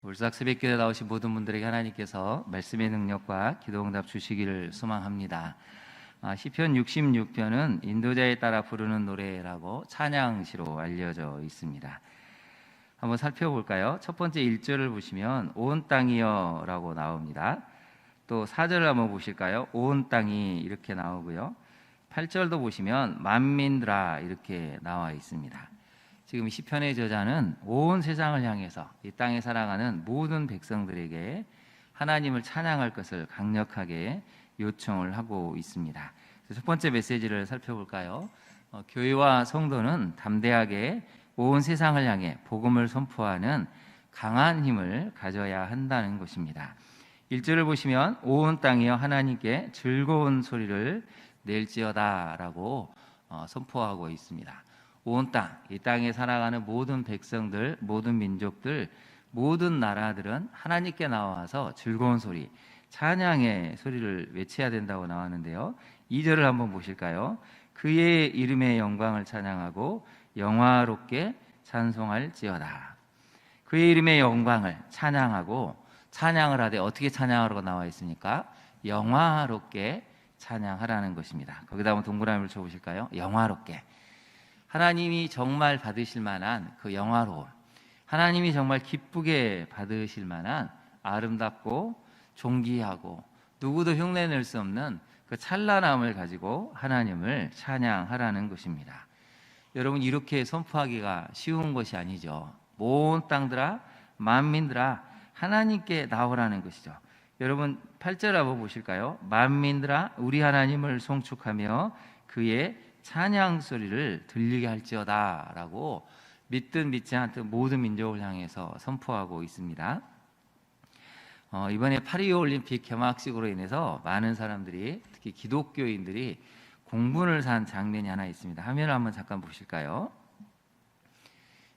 울삭 새벽기도에 나오신 모든 분들에게 하나님께서 말씀의 능력과 기도응답 주시기를 소망합니다. 시편 66편은 인도자에 따라 부르는 노래라고 찬양시로 알려져 있습니다. 한번 살펴볼까요? 첫 번째 1절을 보시면 온 땅이여 라고 나옵니다. 또 4절을 한번 보실까요? 온 땅이 이렇게 나오고요. 8절도 보시면 만민들아 이렇게 나와 있습니다. 지금 시편의 저자는 온 세상을 향해서 이 땅에 살아가는 모든 백성들에게 하나님을 찬양할 것을 강력하게 요청을 하고 있습니다. 첫 번째 메시지를 살펴볼까요? 교회와 성도는 담대하게 온 세상을 향해 복음을 선포하는 강한 힘을 가져야 한다는 것입니다. 1절을 보시면 온 땅이여 하나님께 즐거운 소리를 낼지어다 라고 선포하고 있습니다. 온 땅, 이 땅에 살아가는 모든 백성들, 모든 민족들, 모든 나라들은 하나님께 나와서 즐거운 소리, 찬양의 소리를 외쳐야 된다고 나왔는데요. 2절을 한번 보실까요? 그의 이름의 영광을 찬양하고 영화롭게 찬송할지어다. 그의 이름의 영광을 찬양하고 찬양을 하되 어떻게 찬양하라고 나와 있습니까? 영화롭게 찬양하라는 것입니다. 거기다 한번 동그라미를 쳐보실까요? 영화롭게. 하나님이 정말 받으실 만한 그 영화로움, 하나님이 정말 기쁘게 받으실 만한 아름답고 존귀하고 누구도 흉내낼 수 없는 그 찬란함을 가지고 하나님을 찬양하라는 것입니다. 여러분, 이렇게 선포하기가 쉬운 것이 아니죠. 온 땅들아 만민들아 하나님께 나오라는 것이죠. 여러분 8절 한번 보실까요? 만민들아 우리 하나님을 송축하며 그의 찬양 소리를 들리게 할지어다 라고 믿든 믿지 않든 모든 민족을 향해서 선포하고 있습니다. 이번에 파리올림픽 개막식으로 인해서 많은 사람들이, 특히 기독교인들이 공분을 산 장면이 하나 있습니다. 화면을 한번 잠깐 보실까요?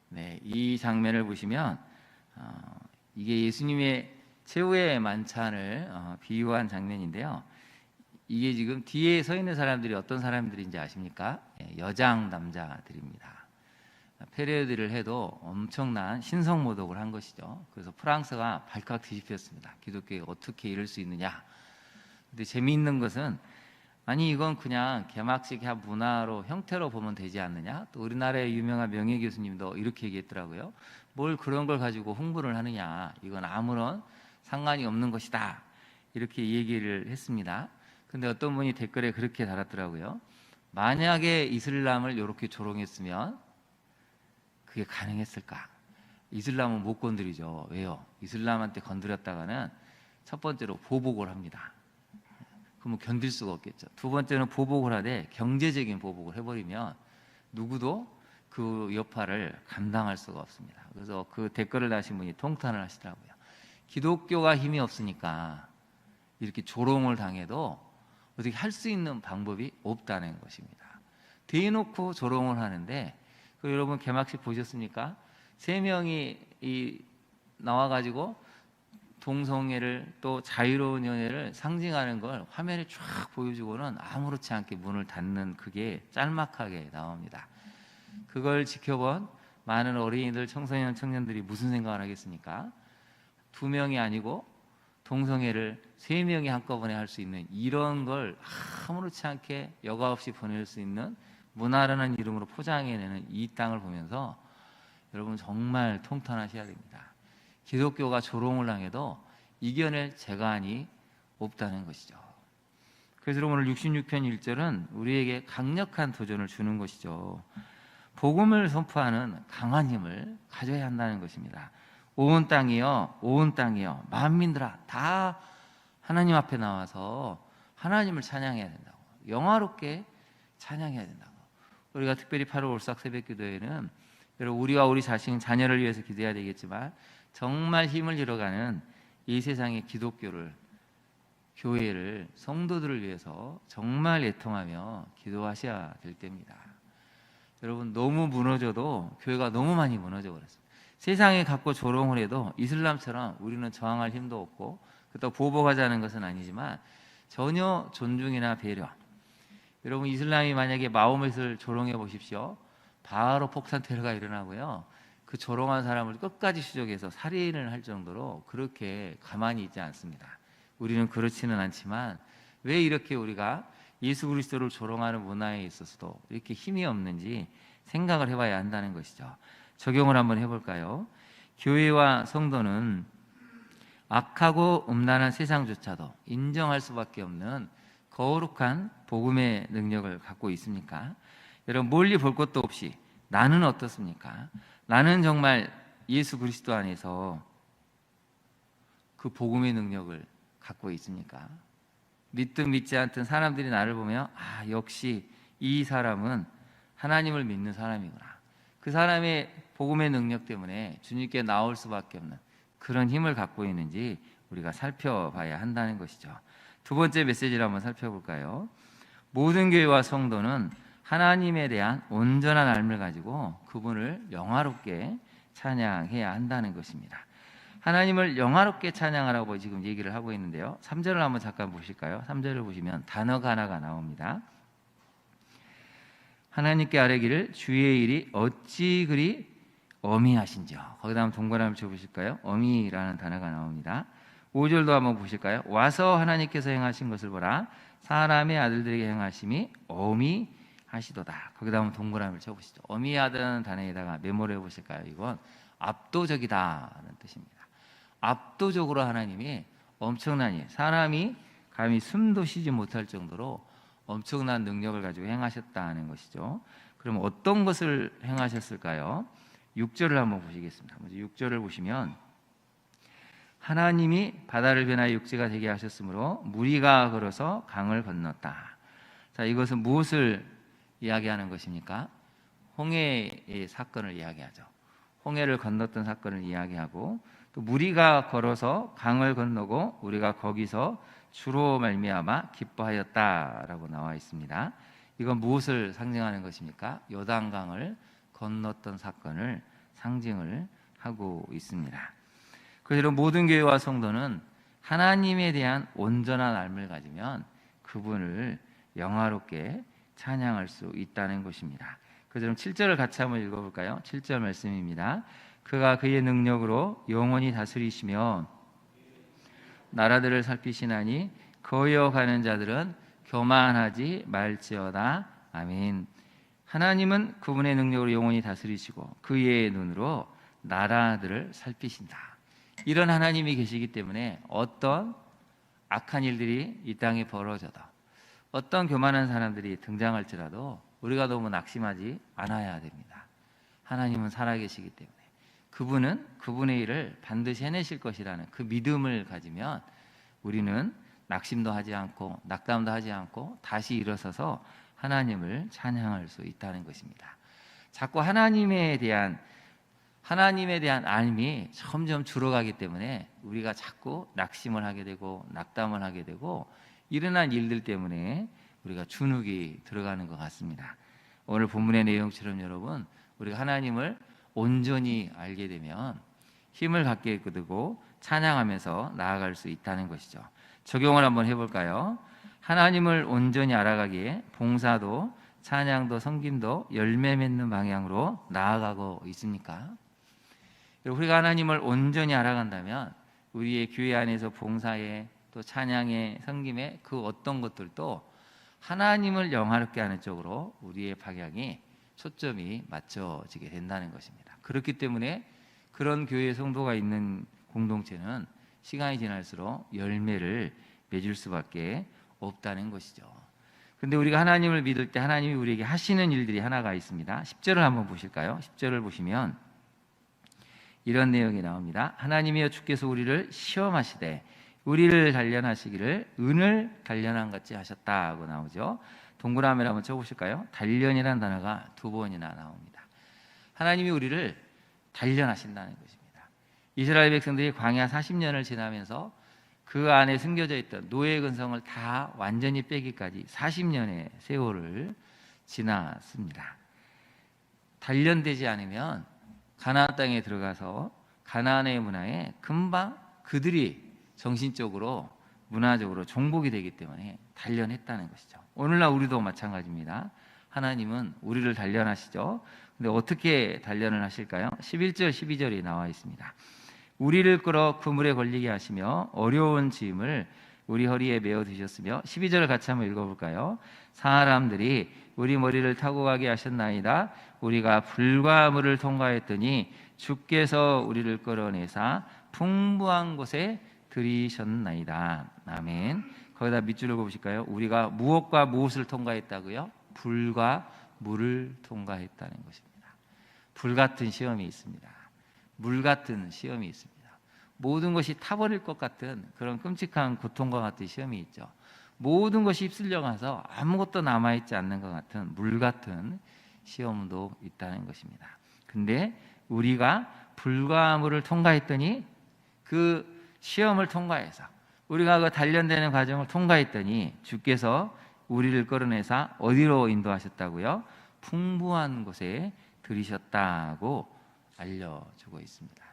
네, 이 장면을 보시면 이게 예수님의 최후의 만찬을 비유한 장면인데요. 이게 지금 뒤에 서 있는 사람들이 어떤 사람들인지 아십니까? 여장 남자들입니다. 페레드를 해도 엄청난 신성모독을 한 것이죠. 그래서 프랑스가 발칵 뒤집혔습니다. 기독교에 어떻게 이럴 수 있느냐. 근데 재미있는 것은 아니 이건 그냥 개막식 문화로 형태로 보면 되지 않느냐. 또 우리나라의 유명한 명예 교수님도 이렇게 얘기했더라고요. 뭘 그런 걸 가지고 홍보를 하느냐. 이건 아무런 상관이 없는 것이다. 이렇게 얘기를 했습니다. 근데 어떤 분이 댓글에 그렇게 달았더라고요. 만약에 이슬람을 이렇게 조롱했으면 그게 가능했을까? 이슬람은 못 건드리죠. 왜요? 이슬람한테 건드렸다가는 첫 번째로 보복을 합니다. 그러면 견딜 수가 없겠죠. 두 번째는 보복을 하되 경제적인 보복을 해버리면 누구도 그 여파를 감당할 수가 없습니다. 그래서 그 댓글을 다신 분이 통탄을 하시더라고요. 기독교가 힘이 없으니까 이렇게 조롱을 당해도 어떻게 할 수 있는 방법이 없다는 것입니다. 대놓고 조롱을 하는데 여러분 개막식 보셨습니까? 3명이 나와가지고 동성애를 또 자유로운 연애를 상징하는 걸 화면에 쫙 보여주고는 아무렇지 않게 문을 닫는 그게 짤막하게 나옵니다. 그걸 지켜본 많은 어린이들, 청소년, 청년들이 무슨 생각을 하겠습니까? 2명이 아니고 동성애를 3명이 한꺼번에 할 수 있는 이런 걸 아무렇지 않게 여과 없이 보낼 수 있는 문화라는 이름으로 포장해내는 이 땅을 보면서 여러분 정말 통탄하셔야 됩니다. 기독교가 조롱을 당해도 이겨낼 재간이 없다는 것이죠. 그래서 오늘 66편 1절은 우리에게 강력한 도전을 주는 것이죠. 복음을 선포하는 강한 힘을 가져야 한다는 것입니다. 온 땅이여 온 땅이여 만민들아 다 하나님 앞에 나와서 하나님을 찬양해야 된다고, 영화롭게 찬양해야 된다고. 우리가 특별히 8월 올삭 새벽기도에는 여러분 우리와 우리 자신 자녀를 위해서 기도해야 되겠지만 정말 힘을 잃어가는 이 세상의 기독교를, 교회를, 성도들을 위해서 정말 애통하며 기도하셔야 될 때입니다. 여러분 너무 무너져도 교회가 너무 많이 무너져 버렸어요. 세상에 갖고 조롱을 해도 이슬람처럼 우리는 저항할 힘도 없고 그렇다고 보복하자는 것은 아니지만 전혀 존중이나 배려. 여러분 이슬람이 만약에 마호멧을 조롱해 보십시오. 바로 폭탄 테러가 일어나고요. 그 조롱한 사람을 끝까지 추적해서 살인을 할 정도로 그렇게 가만히 있지 않습니다. 우리는 그렇지는 않지만 왜 이렇게 우리가 예수 그리스도를 조롱하는 문화에 있어서도 이렇게 힘이 없는지 생각을 해봐야 한다는 것이죠. 적용을 한번 해볼까요? 교회와 성도는 악하고 음란한 세상조차도 인정할 수밖에 없는 거룩한 복음의 능력을 갖고 있습니까? 여러분, 멀리 볼 것도 없이 나는 어떻습니까? 나는 정말 예수 그리스도 안에서 그 복음의 능력을 갖고 있습니까? 믿든 믿지 않든 사람들이 나를 보면 역시 이 사람은 하나님을 믿는 사람이구나. 그 사람의 복음의 능력 때문에 주님께 나올 수밖에 없는 그런 힘을 갖고 있는지 우리가 살펴봐야 한다는 것이죠. 두 번째 메시지를 한번 살펴볼까요? 모든 교회와 성도는 하나님에 대한 온전한 알을 가지고 그분을 영화롭게 찬양해야 한다는 것입니다. 하나님을 영화롭게 찬양하라고 지금 얘기를 하고 있는데요. 3절을 한번 잠깐 보실까요? 3절을 보시면 단어가 하나가 나옵니다. 하나님께 아뢰기를 주의 일이 어찌 그리 어미하신지요. 거기다 한번 동그라미 쳐보실까요? 어미라는 단어가 나옵니다. 5절도 한번 보실까요? 와서 하나님께서 행하신 것을 보라. 사람의 아들들에게 행하심이 어미하시도다. 거기다 한번 동그라미를 쳐보시죠. 어미하다는 단어에다가 메모를 해보실까요? 이건 압도적이다는 뜻입니다. 압도적으로 하나님이 엄청난 일, 사람이 감히 숨도 쉬지 못할 정도로 엄청난 능력을 가지고 행하셨다는 것이죠. 그럼 어떤 것을 행하셨을까요? 6절을 한번 보시겠습니다. 먼저 6절을 보시면 하나님이 바다를 변하여 육지가 되게 하셨으므로 무리가 걸어서 강을 건넜다. 자, 이것은 무엇을 이야기하는 것입니까? 홍해의 사건을 이야기하죠. 홍해를 건넜던 사건을 이야기하고 또 무리가 걸어서 강을 건너고 우리가 거기서 주로 말미암아 기뻐하였다라고 나와 있습니다. 이건 무엇을 상징하는 것입니까? 요단강을 건넜던 사건을 상징을 하고 있습니다. 그래서 모든 교회와 성도는 하나님에 대한 온전한 알을 가지면 그분을 영화롭게 찬양할 수 있다는 것입니다. 그럼 7절을 같이 한번 읽어볼까요? 7절 말씀입니다. 그가 그의 능력으로 영원히 다스리시며 나라들을 살피시나니 거여가는 자들은 교만하지 말지어다. 아멘. 하나님은 그분의 능력으로 영원히 다스리시고 그의 눈으로 나라들을 살피신다. 이런 하나님이 계시기 때문에 어떤 악한 일들이 이 땅에 벌어져도 어떤 교만한 사람들이 등장할지라도 우리가 너무 낙심하지 않아야 됩니다. 하나님은 살아계시기 때문에 그분은 그분의 일을 반드시 해내실 것이라는 그 믿음을 가지면 우리는 낙심도 하지 않고 낙담도 하지 않고 다시 일어서서 하나님을 찬양할 수 있다는 것입니다. 자꾸 하나님에 대한 알미 점점 줄어가기 때문에 우리가 자꾸 낙심을 하게 되고 낙담을 하게 되고 일어난 일들 때문에 우리가 주눅이 들어가는 것 같습니다. 오늘 본문의 내용처럼 여러분, 우리가 하나님을 온전히 알게 되면 힘을 갖게 되고 찬양하면서 나아갈 수 있다는 것이죠. 적용을 한번 해볼까요? 하나님을 온전히 알아가기에 봉사도 찬양도 섬김도 열매 맺는 방향으로 나아가고 있습니까? 우리가 하나님을 온전히 알아간다면 우리의 교회 안에서 봉사에 또 찬양에 섬김에 그 어떤 것들도 하나님을 영화롭게 하는 쪽으로 우리의 방향이 초점이 맞춰지게 된다는 것입니다. 그렇기 때문에 그런 교회 성도가 있는 공동체는 시간이 지날수록 열매를 맺을 수밖에 없다는 것이죠. 그런데 우리가 하나님을 믿을 때 하나님이 우리에게 하시는 일들이 하나가 있습니다. 10절을 한번 보실까요? 10절을 보시면 이런 내용이 나옵니다. 하나님이여 주께서 우리를 시험하시되 우리를 단련하시기를 은을 단련한 같이 하셨다고 나오죠. 동그라미를 한번 쳐보실까요? 단련이라는 단어가 두 번이나 나옵니다. 하나님이 우리를 단련하신다는 것입니다. 이스라엘 백성들이 광야 40년을 지나면서 그 안에 숨겨져 있던 노예 근성을 다 완전히 빼기까지 40년의 세월을 지났습니다. 단련되지 않으면 가나안 땅에 들어가서 가나안의 문화에 금방 그들이 정신적으로 문화적으로 종복이 되기 때문에 단련했다는 것이죠. 오늘날 우리도 마찬가지입니다. 하나님은 우리를 단련하시죠. 근데 어떻게 단련을 하실까요? 11절, 12절이 나와 있습니다. 우리를 끌어 그물에 걸리게 하시며 어려운 짐을 우리 허리에 메어 두셨으며 12절을 같이 한번 읽어볼까요? 사람들이 우리 머리를 타고 가게 하셨나이다. 우리가 불과 물을 통과했더니 주께서 우리를 끌어내사 풍부한 곳에 들이셨나이다. 아멘. 거기다 밑줄을 보실까요? 우리가 무엇과 무엇을 통과했다고요? 불과 물을 통과했다는 것입니다. 불같은 시험이 있습니다. 물 같은 시험이 있습니다. 모든 것이 타버릴 것 같은 그런 끔찍한 고통과 같은 시험이 있죠. 모든 것이 휩쓸려 가서 아무것도 남아있지 않는 것 같은 물 같은 시험도 있다는 것입니다. 근데 우리가 불과 물을 통과했더니 그 시험을 통과해서 우리가 그 단련되는 과정을 통과했더니 주께서 우리를 끌어내사 어디로 인도하셨다고요? 풍부한 곳에 들이셨다고 알려주고 있습니다.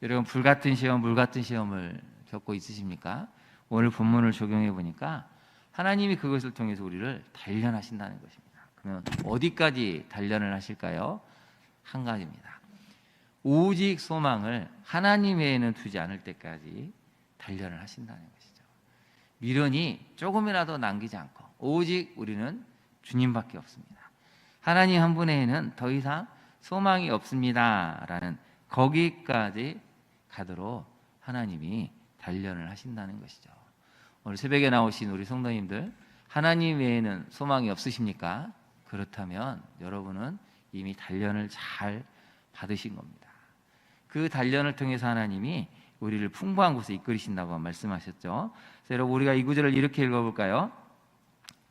여러분, 불같은 시험, 물같은 시험을 겪고 있으십니까? 오늘 본문을 적용해 보니까 하나님이 그것을 통해서 우리를 단련하신다는 것입니다. 그러면 어디까지 단련을 하실까요? 한 가지입니다. 오직 소망을 하나님 외에는 두지 않을 때까지 단련을 하신다는 것이죠. 미련이 조금이라도 남기지 않고 오직 우리는 주님밖에 없습니다. 하나님 한 분 외에는 더 이상 소망이 없습니다라는 거기까지 가도록 하나님이 단련을 하신다는 것이죠. 오늘 새벽에 나오신 우리 성도님들, 하나님 외에는 소망이 없으십니까? 그렇다면 여러분은 이미 단련을 잘 받으신 겁니다. 그 단련을 통해서 하나님이 우리를 풍부한 곳에 이끌으신다고 말씀하셨죠. 그래서 여러분, 우리가 이 구절을 이렇게 읽어볼까요?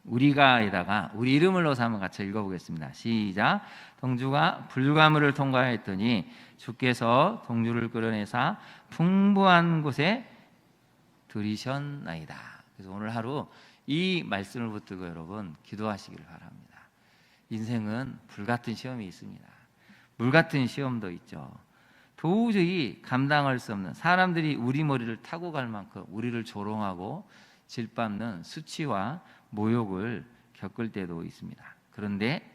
우리가에다가 우리 이름을 넣어서 한번 같이 읽어보겠습니다. 시작. 동주가 불가물을 통과했더니 주께서 동주를 끌어내사 풍부한 곳에 들이셨나이다. 그래서 오늘 하루 이 말씀을 붙들고 여러분 기도하시기를 바랍니다. 인생은 불같은 시험이 있습니다. 물같은 시험도 있죠. 도저히 감당할 수 없는, 사람들이 우리 머리를 타고 갈 만큼 우리를 조롱하고 질밟는 수치와 모욕을 겪을 때도 있습니다. 그런데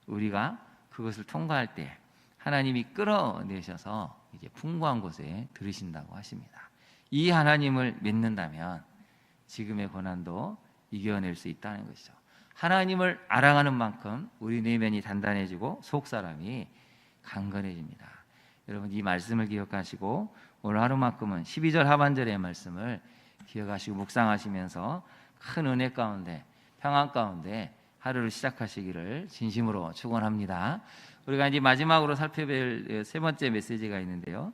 우리가 그것을 통과할 때 하나님이 끌어내셔서 이제 풍부한 곳에 들으신다고 하십니다. 이 하나님을 믿는다면 지금의 고난도 이겨낼 수 있다는 것이죠. 하나님을 알아가는 만큼 우리 내면이 단단해지고 속사람이 강건해집니다. 여러분, 이 말씀을 기억하시고 오늘 하루만큼은 12절 하반절의 말씀을 기억하시고 묵상하시면서 큰 은혜 가운데, 평안 가운데 하루를 시작하시기를 진심으로 축원합니다. 우리가 이제 마지막으로 살펴볼 세 번째 메시지가 있는데요.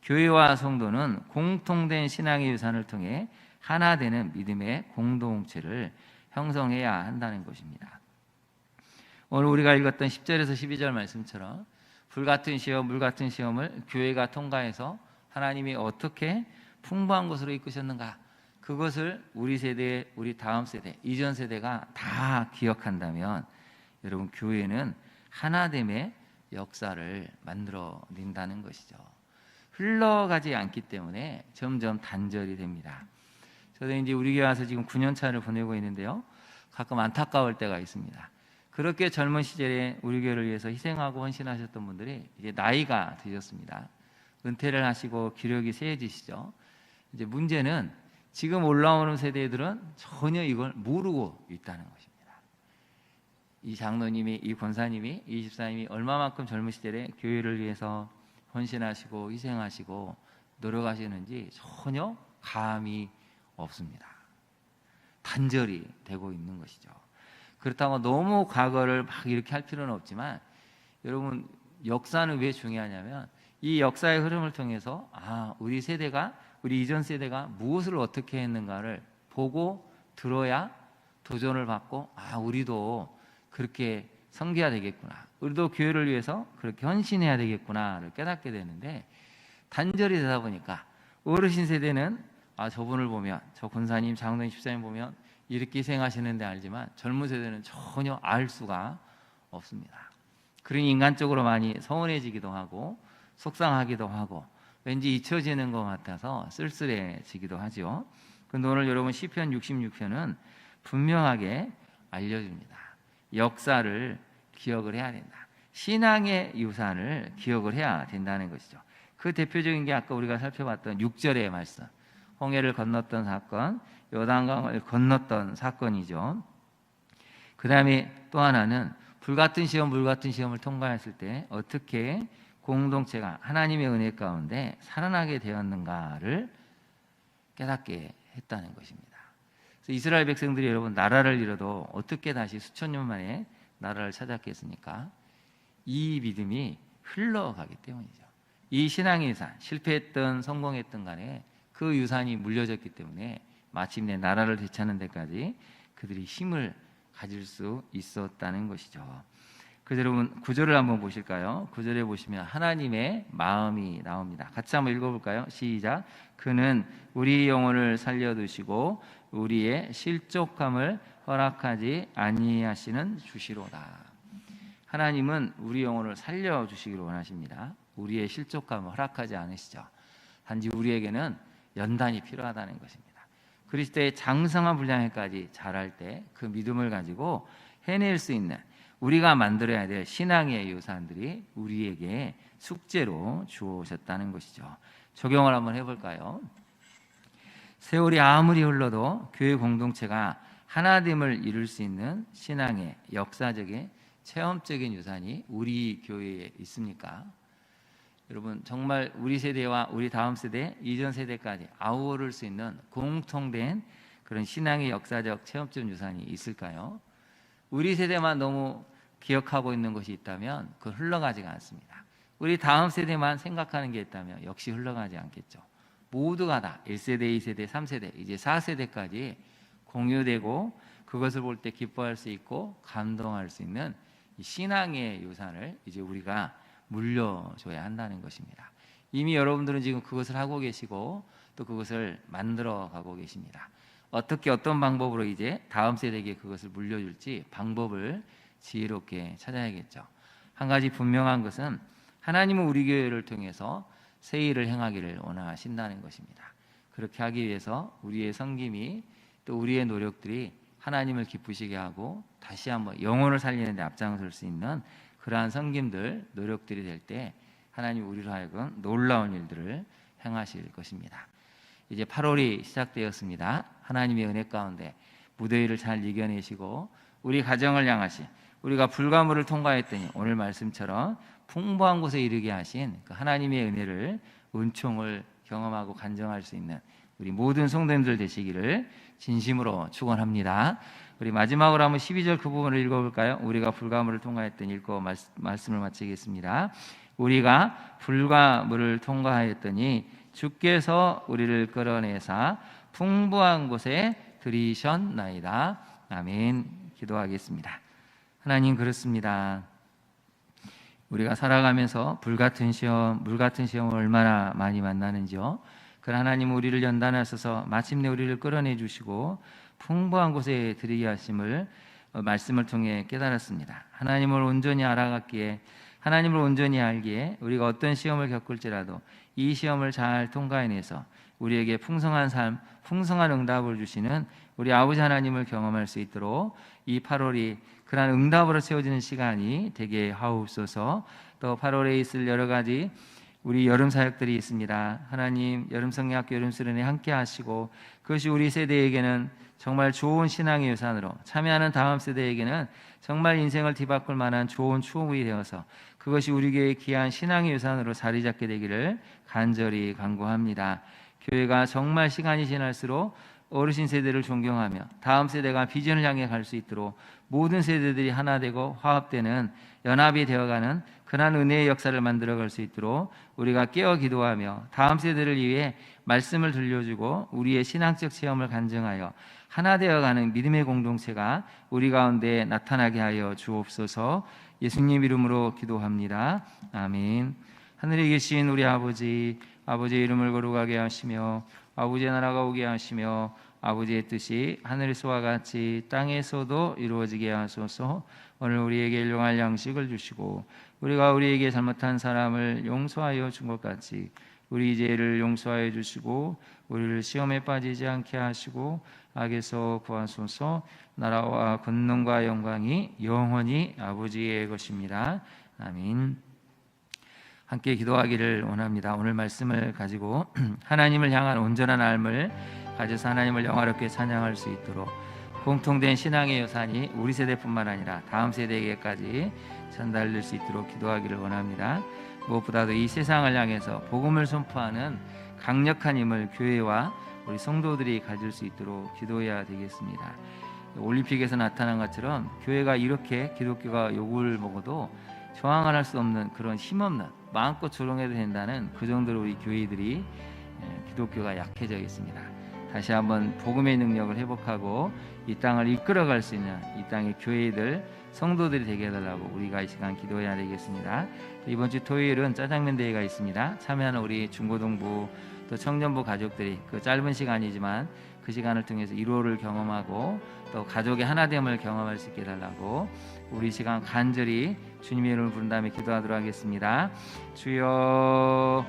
교회와 성도는 공통된 신앙의 유산을 통해 하나 되는 믿음의 공동체를 형성해야 한다는 것입니다. 오늘 우리가 읽었던 10절에서 12절 말씀처럼 불같은 시험, 물같은 시험을 교회가 통과해서 하나님이 어떻게 풍부한 것으로 이끄셨는가, 그것을 우리 세대, 우리 다음 세대, 이전 세대가 다 기억한다면 여러분, 교회는 하나됨의 역사를 만들어낸다는 것이죠. 흘러가지 않기 때문에 점점 단절이 됩니다. 저도 이제 우리 교회 와서 지금 9년 차를 보내고 있는데요, 가끔 안타까울 때가 있습니다. 그렇게 젊은 시절에 우리 교회를 위해서 희생하고 헌신하셨던 분들이 이제 나이가 드셨습니다. 은퇴를 하시고 기력이 세해지시죠. 이제 문제는 지금 올라오는 세대들은 전혀 이걸 모르고 있다는 것입니다. 이 장로님이, 이 권사님이, 이 집사님이 얼마만큼 젊은 시절에 교회를 위해서 헌신하시고 희생하시고 노력하시는지 전혀 감이 없습니다. 단절이 되고 있는 것이죠. 그렇다고 너무 과거를 막 이렇게 할 필요는 없지만 여러분, 역사는 왜 중요하냐면 이 역사의 흐름을 통해서 우리 세대가, 우리 이전 세대가 무엇을 어떻게 했는가를 보고 들어야 도전을 받고 우리도 그렇게 섬겨야 되겠구나, 우리도 교회를 위해서 그렇게 헌신해야 되겠구나를 깨닫게 되는데, 단절이 되다 보니까 어르신 세대는 저분을 보면, 저 권사님, 장로님, 집사님 보면 이렇게 희생하시는데 알지만 젊은 세대는 전혀 알 수가 없습니다. 그러니 인간적으로 많이 서운해지기도 하고 속상하기도 하고 왠지 잊혀지는 것 같아서 쓸쓸해지기도 하죠. 그런데 오늘 여러분, 시편 66편은 분명하게 알려줍니다. 역사를 기억을 해야 된다. 신앙의 유산을 기억을 해야 된다는 것이죠. 그 대표적인 게 아까 우리가 살펴봤던 6절의 말씀, 홍해를 건넜던 사건, 요단강을 건넜던 사건이죠. 그 다음에 또 하나는 불같은 시험, 물같은 시험을 통과했을 때 어떻게 공동체가 하나님의 은혜 가운데 살아나게 되었는가를 깨닫게 했다는 것입니다. 그래서 이스라엘 백성들이 여러분 나라를 잃어도 어떻게 다시 수천 년 만에 나라를 찾았겠습니까? 이 믿음이 흘러가기 때문이죠. 이 신앙의 유산, 실패했던 성공했던 간에 그 유산이 물려졌기 때문에 마침내 나라를 되찾는 데까지 그들이 힘을 가질 수 있었다는 것이죠. 그래서 여러분 9절을 한번 보실까요? 9절에 보시면 하나님의 마음이 나옵니다. 같이 한번 읽어볼까요? 시작. 그는 우리 영혼을 살려두시고 우리의 실족함을 허락하지 아니하시는 주시로다. 하나님은 우리 영혼을 살려주시기를 원하십니다. 우리의 실족감을 허락하지 않으시죠. 단지 우리에게는 연단이 필요하다는 것입니다. 그리스도의 장성한 분량에까지 자랄 때 그 믿음을 가지고 해낼 수 있는 우리가 만들어야 될 신앙의 유산들이 우리에게 숙제로 주어졌다는 것이죠. 적용을 한번 해볼까요? 세월이 아무리 흘러도 교회 공동체가 하나됨을 이룰 수 있는 신앙의 역사적인 체험적인 유산이 우리 교회에 있습니까? 여러분 정말 우리 세대와 우리 다음 세대, 이전 세대까지 아우를 수 있는 공통된 그런 신앙의 역사적 체험적 유산이 있을까요? 우리 세대만 너무 기억하고 있는 것이 있다면 그건 흘러가지가 않습니다. 우리 다음 세대만 생각하는 게 있다면 역시 흘러가지 않겠죠. 모두가 다 1세대, 2세대, 3세대, 이제 4세대까지 공유되고 그것을 볼 때 기뻐할 수 있고 감동할 수 있는 이 신앙의 유산을 이제 우리가 물려줘야 한다는 것입니다. 이미 여러분들은 지금 그것을 하고 계시고 또 그것을 만들어 가고 계십니다. 어떻게 어떤 방법으로 이제 다음 세대에게 그것을 물려줄지 방법을 지혜롭게 찾아야겠죠. 한 가지 분명한 것은 하나님은 우리 교회를 통해서 새 일을 행하기를 원하신다는 것입니다. 그렇게 하기 위해서 우리의 섬김이 또 우리의 노력들이 하나님을 기쁘시게 하고 다시 한번 영혼을 살리는 데 앞장설 수 있는 그러한 섬김들, 노력들이 될 때 하나님 우리로 하여금 놀라운 일들을 행하실 것입니다. 이제 8월이 시작되었습니다. 하나님의 은혜 가운데 무더위를 잘 이겨내시고 우리 가정을 향하신 우리가 불가물을 통과했더니 오늘 말씀처럼 풍부한 곳에 이르게 하신 그 하나님의 은혜를 은총을 경험하고 간증할 수 있는 우리 모든 성도님들 되시기를 진심으로 축원합니다. 우리 마지막으로 한번 12절 그 부분을 읽어볼까요? 우리가 불가물을 통과했더니 읽고 말씀을 마치겠습니다. 우리가 불가물을 통과하였더니 주께서 우리를 끌어내사 풍부한 곳에 들이셨나이다. 아멘. 기도하겠습니다. 하나님 그렇습니다. 우리가 살아가면서 불같은 시험, 물같은 시험을 얼마나 많이 만나는지요. 그 하나님 우리를 연단하셔서 마침내 우리를 끌어내 주시고 풍부한 곳에 들이게 하심을 말씀을 통해 깨달았습니다. 하나님을 온전히 알아갔기에 하나님을 온전히 알기에 우리가 어떤 시험을 겪을지라도 이 시험을 잘 통과해내서 우리에게 풍성한 삶, 풍성한 응답을 주시는 우리 아버지 하나님을 경험할 수 있도록 이 8월이 그러한 응답으로 채워지는 시간이 되게 하옵소서. 또 8월에 있을 여러 가지 우리 여름 사역들이 있습니다. 하나님 여름 성리학교 여름 수련회 함께 하시고 그것이 우리 세대에게는 정말 좋은 신앙의 유산으로 참여하는 다음 세대에게는 정말 인생을 뒤바꿀 만한 좋은 추억이 되어서 그것이 우리 교회의 귀한 신앙의 유산으로 자리 잡게 되기를 간절히 간구합니다. 교회가 정말 시간이 지날수록 어르신 세대를 존경하며 다음 세대가 비전을 향해 갈 수 있도록 모든 세대들이 하나 되고 화합되는 연합이 되어가는 그러한 은혜의 역사를 만들어갈 수 있도록 우리가 깨어 기도하며 다음 세대를 위해 말씀을 들려주고 우리의 신앙적 체험을 간증하여 하나 되어가는 믿음의 공동체가 우리 가운데 나타나게 하여 주옵소서. 예수님 이름으로 기도합니다. 아멘. 하늘에 계신 우리 아버지, 아버지의 이름을 거룩하게 하시며 아버지의 나라가 오게 하시며 아버지의 뜻이 하늘에서와 같이 땅에서도 이루어지게 하소서. 오늘 우리에게 일용할 양식을 주시고 우리가 우리에게 잘못한 사람을 용서하여 준 것 같이 우리 죄를 용서하여 주시고 우리를 시험에 빠지지 않게 하시고 악에서 구하소서. 나라와 권능과 영광이 영원히 아버지의 것입니다. 아멘. 함께 기도하기를 원합니다. 오늘 말씀을 가지고 하나님을 향한 온전한 삶을 가져서 하나님을 영화롭게 찬양할 수 있도록 공통된 신앙의 유산이 우리 세대뿐만 아니라 다음 세대에게까지 전달될 수 있도록 기도하기를 원합니다. 무엇보다도 이 세상을 향해서 복음을 선포하는 강력한 힘을 교회와 우리 성도들이 가질 수 있도록 기도해야 되겠습니다. 올림픽에서 나타난 것처럼 교회가 이렇게 기독교가 욕을 먹어도 저항을 할 수 없는 그런 힘없는 마음껏 조롱해도 된다는 그 정도로 우리 교회들이 기독교가 약해져 있습니다. 다시 한번 복음의 능력을 회복하고 이 땅을 이끌어갈 수 있는 이 땅의 교회들 성도들이 되게 해달라고 우리가 이 시간 기도해야 되겠습니다. 이번 주 토요일은 짜장면 대회가 있습니다. 참여하는 우리 중고등부 또 청년부 가족들이 그 짧은 시간이지만 그 시간을 통해서 위로를 경험하고 또 가족의 하나됨을 경험할 수 있게 해달라고 우리 시간 간절히 주님의 이름을 부른 다음에 기도하도록 하겠습니다. 주여